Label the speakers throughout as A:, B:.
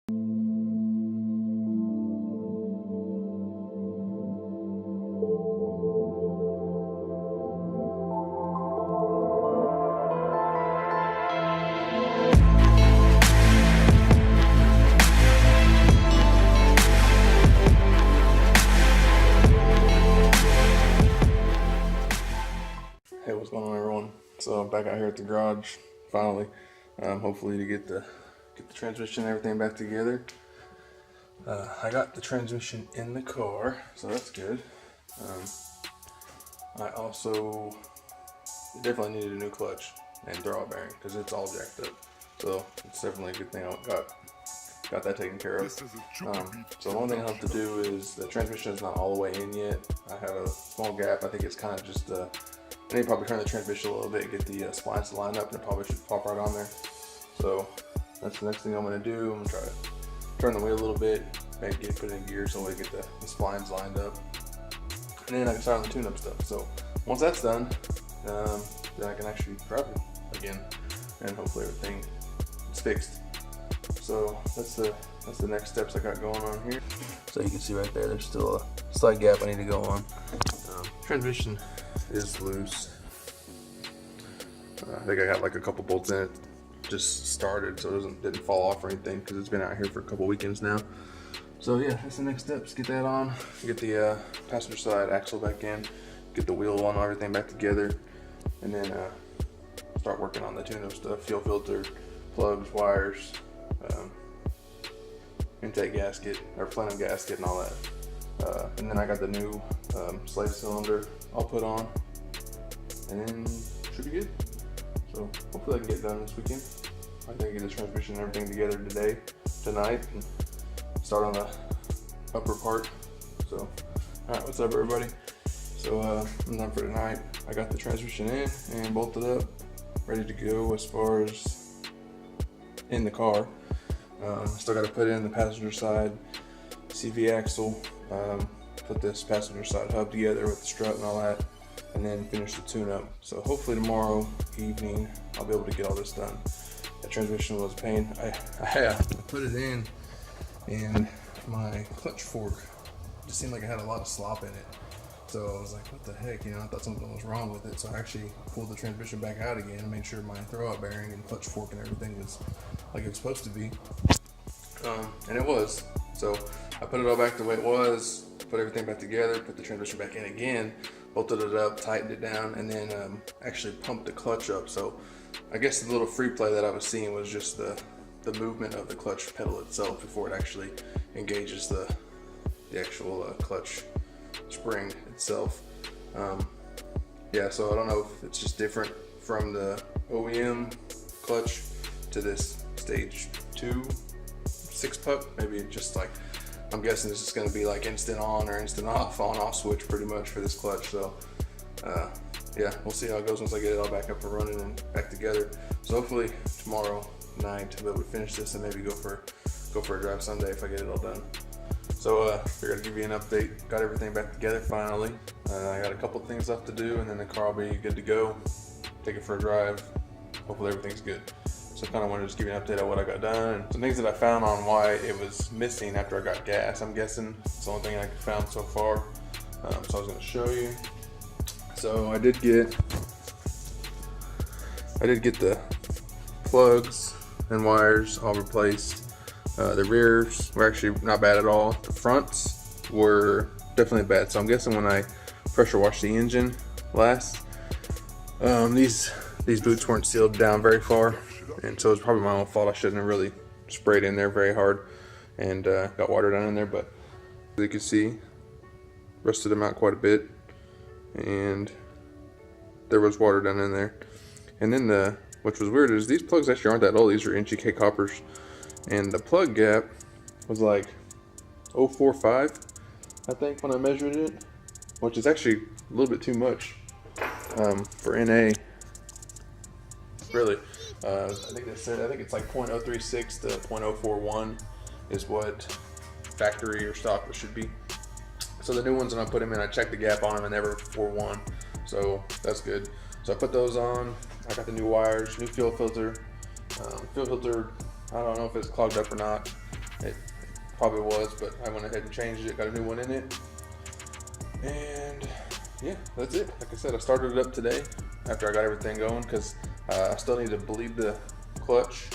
A: Hey, what's going on, everyone? So I'm back out here at the garage finally, hopefully to get the transmission and everything back together. I got the transmission in the car, so that's good. I also definitely needed a new clutch and throwout bearing because it's all jacked up. So it's definitely a good thing I got that taken care of. So one thing I have to do is the transmission is not all the way in yet. I have a small gap. I think it's kind of just I need to probably turn the transmission a little bit, get the splines to line up, and it probably should pop right on there. So that's the next thing I'm going to do. I'm going to try to turn the wheel a little bit, maybe put it in gear so we get the splines lined up. And then I can start on the tune-up stuff. So once that's done, then I can actually drive it again, and hopefully everything is fixed. So that's the next steps I got going on here. So you can see right there, there's still a slight gap I need to go on. Transmission is loose. I think I got like a couple bolts in it, just started, so it didn't fall off or anything because it's been out here for a couple weekends now. So yeah, that's the next steps. Get that on, get the passenger side axle back in, get the wheel on, everything back together, and then start working on the tune-up stuff, fuel filter, plugs, wires, intake gasket, or plenum gasket and all that. And then I got the new slave cylinder I'll put on, and then should be good. So hopefully I can get it done this weekend. I think I get the transmission and everything together tonight, and start on the upper part. So, alright, what's up, everybody? So I'm done for tonight. I got the transmission in and bolted up, ready to go as far as in the car. Still got to put in the passenger side CV axle, put this passenger side hub together with the strut and all that, and then finish the tune-up. So hopefully tomorrow evening I'll be able to get all this done. That transmission was a pain. I put it in, and my clutch fork just seemed like it had a lot of slop in it. So I was like, what the heck, I thought something was wrong with it. So I actually pulled the transmission back out again and made sure my throwout bearing and clutch fork and everything was like it was supposed to be. And it was. So I put it all back the way it was, put everything back together, put the transmission back in again, bolted it up, tightened it down, and then actually pumped the clutch up. So I guess the little free play that I was seeing was just the movement of the clutch pedal itself before it actually engages the actual clutch spring itself. Yeah, so I don't know if it's just different from the OEM clutch to this stage 2 6-puck. Maybe it's just like, I'm guessing this is going to be like instant on or instant off, on-off switch pretty much for this clutch. So yeah, we'll see how it goes once I get it all back up and running and back together. So hopefully tomorrow night I'll be able to finish this and maybe go for a drive Sunday if I get it all done. So we're gonna give you an update. Got everything back together finally. I got a couple things left to do, and then the car will be good to go. Take it for a drive. Hopefully everything's good. So I kind of wanted to just give you an update on what I got done and some things that I found on why it was missing after I got gas. I'm guessing it's the only thing I found so far. So I was going to show you. So I did get the plugs and wires all replaced. The rears were actually not bad at all. The fronts were definitely bad. So I'm guessing when I pressure washed the engine last, these boots weren't sealed down very far, and so it's probably my own fault. I shouldn't have really sprayed in there very hard and got water down in there, but as you can see, rusted them out quite a bit, and there was water down in there. And then which was weird, is these plugs actually aren't that old. These are NGK coppers, and the plug gap was like 0.45, I think, when I measured it, which is actually a little bit too much for NA. Really, I think it's like 0.036 to 0.041 is what factory or stock should be. So the new ones, when I put them in, I checked the gap on them and they were 4.1, so that's good. So I put those on. I got the new wires, new fuel filter. I don't know if it's clogged up or not. It probably was, but I went ahead and changed it, got a new one in it. And yeah, that's it. Like I said, I started it up today after I got everything going, because I still need to bleed the clutch,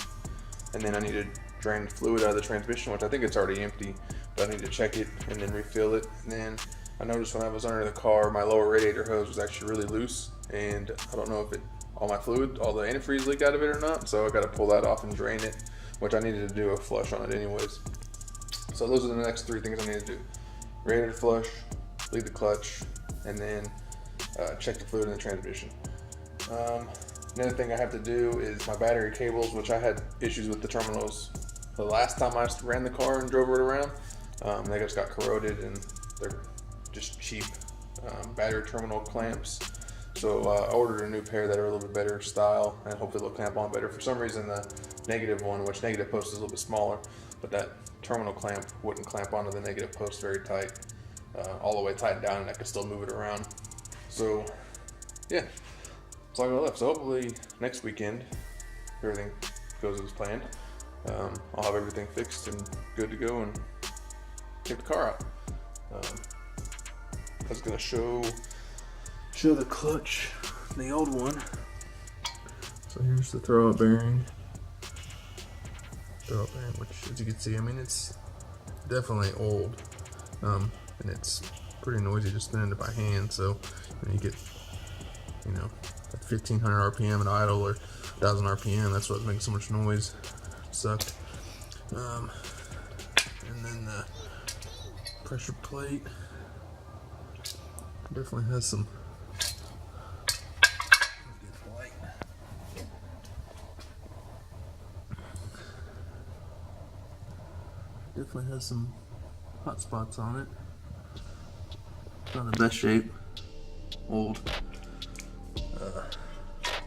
A: and then I need to drain the fluid out of the transmission, which I think it's already empty, but I need to check it and then refill it. And then I noticed when I was under the car, my lower radiator hose was actually really loose, and I don't know if all my fluid, all the antifreeze leaked out of it or not, so I got to pull that off and drain it, which I needed to do a flush on it anyways. So those are the next 3 things I need to do: radiator flush, bleed the clutch, and then check the fluid in the transmission. Another thing I have to do is my battery cables, which I had issues with the terminals the last time I ran the car and drove it around. They just got corroded, and they're just cheap battery terminal clamps. So I ordered a new pair that are a little bit better style, and hopefully they'll clamp on better. For some reason, the negative one, which negative post is a little bit smaller, but that terminal clamp wouldn't clamp onto the negative post very tight, all the way tight down, and I could still move it around. So yeah, that's all I got left. So hopefully next weekend everything goes as planned. I'll have everything fixed and good to go and take the car out. I was gonna show the clutch, the old one. So here's the throwout bearing. Which, as you can see, I mean, it's definitely old, and it's pretty noisy just spinning it by hand. So when you get, at 1500 RPM at idle or 1000 RPM, that's what makes so much noise. It sucked. And then the pressure plate definitely has some. Definitely has some hot spots on it. It's not in the best shape. Old.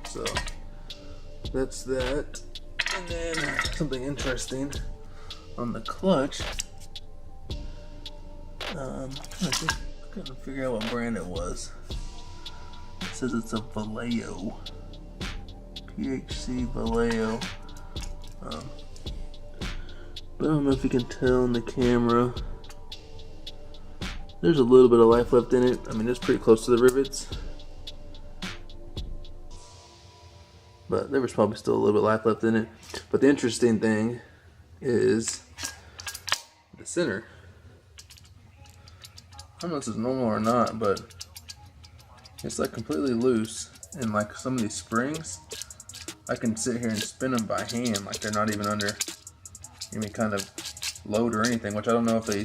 A: So that's that. And then something interesting on the clutch. I couldn't figure out what brand it was. It says it's a Vallejo. PHC Vallejo. But I don't know if you can tell in the camera. There's a little bit of life left in it. I mean, it's pretty close to the rivets, but there was probably still a little bit of life left in it. But the interesting thing is the center. I don't know if this is normal or not, but it's like completely loose, and like some of these springs, I can sit here and spin them by hand, like they're not even under any kind of load or anything, which I don't know if they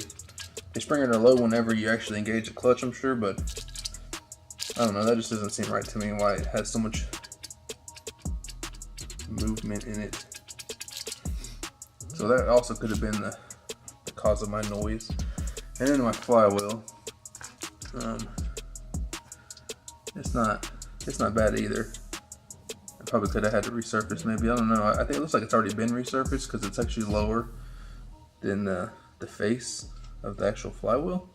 A: spring under load whenever you actually engage the clutch, I'm sure, but I don't know, that just doesn't seem right to me, why it has so much movement in it. So that also could have been the cause of my noise. And then my flywheel, it's not bad either. I probably could have had to resurface, maybe, I don't know. I think it looks like it's already been resurfaced because it's actually lower than the face of the actual flywheel.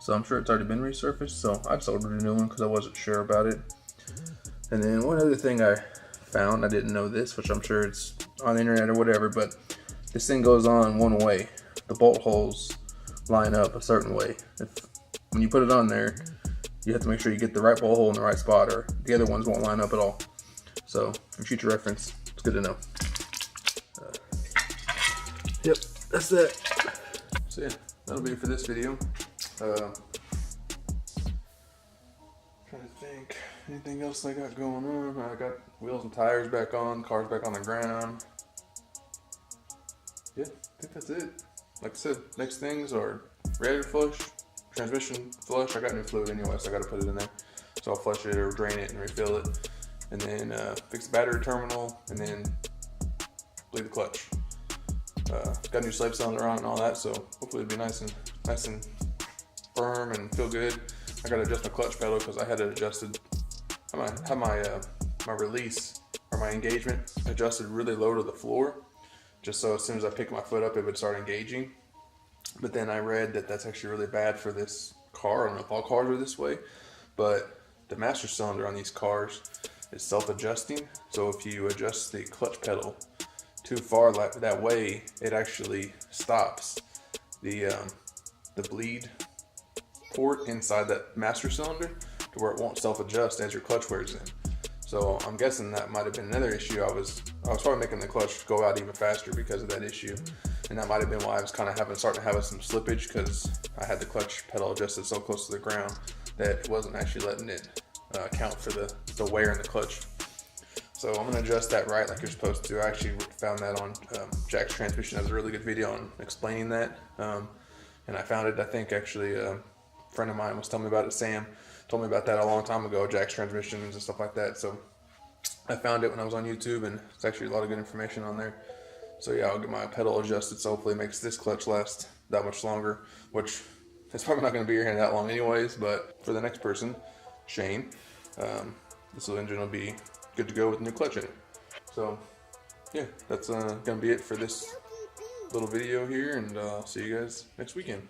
A: So I'm sure it's already been resurfaced. So I just ordered a new one because I wasn't sure about it. And then one other thing I found, I didn't know this, which I'm sure it's on the internet or whatever, but this thing goes on one way. The bolt holes line up a certain way. When you put it on there, you have to make sure you get the right bolt hole in the right spot, or the other ones won't line up at all. So for future reference, it's good to know. Yep, that's that. So yeah, that'll be it for this video. Trying to think, anything else I got going on? I got wheels and tires back on, cars back on the ground. Yeah, I think that's it. Like I said, next things are radiator flush, transmission flush. I got new fluid anyway, so I got to put it in there. So I'll flush it or drain it and refill it. And then fix the battery terminal, and then bleed the clutch. Got a new slave cylinder on and all that, so hopefully it'll be nice and firm and feel good. I got to adjust my clutch pedal because I had it adjusted. I had my release or my engagement adjusted really low to the floor, just so as soon as I pick my foot up, it would start engaging. But then I read that that's actually really bad for this car. I don't know if all cars are this way, but the master cylinder on these cars is self-adjusting. So if you adjust the clutch pedal too far that way, it actually stops the bleed port inside that master cylinder to where it won't self-adjust as your clutch wears in. So I'm guessing that might have been another issue. I was probably making the clutch go out even faster because of that issue, and that might have been why I was kind of starting to have some slippage, because I had the clutch pedal adjusted so close to the ground that it wasn't actually letting it account for the wear in the clutch. So I'm gonna adjust that right like you're supposed to. I actually found that on Jack's Transmission. That was a really good video on explaining that, and I found it, I think actually a friend of mine was telling me about it. Sam told me about that a long time ago, Jack's Transmissions and stuff like that. So I found it when I was on YouTube, and it's actually a lot of good information on there. So yeah, I'll get my pedal adjusted, so hopefully it makes this clutch last that much longer, which it's probably not going to be here that long anyways. But for the next person, Shane, this engine will be good to go with new clutch in it. So yeah, that's going to be it for this little video here, and I'll see you guys next weekend.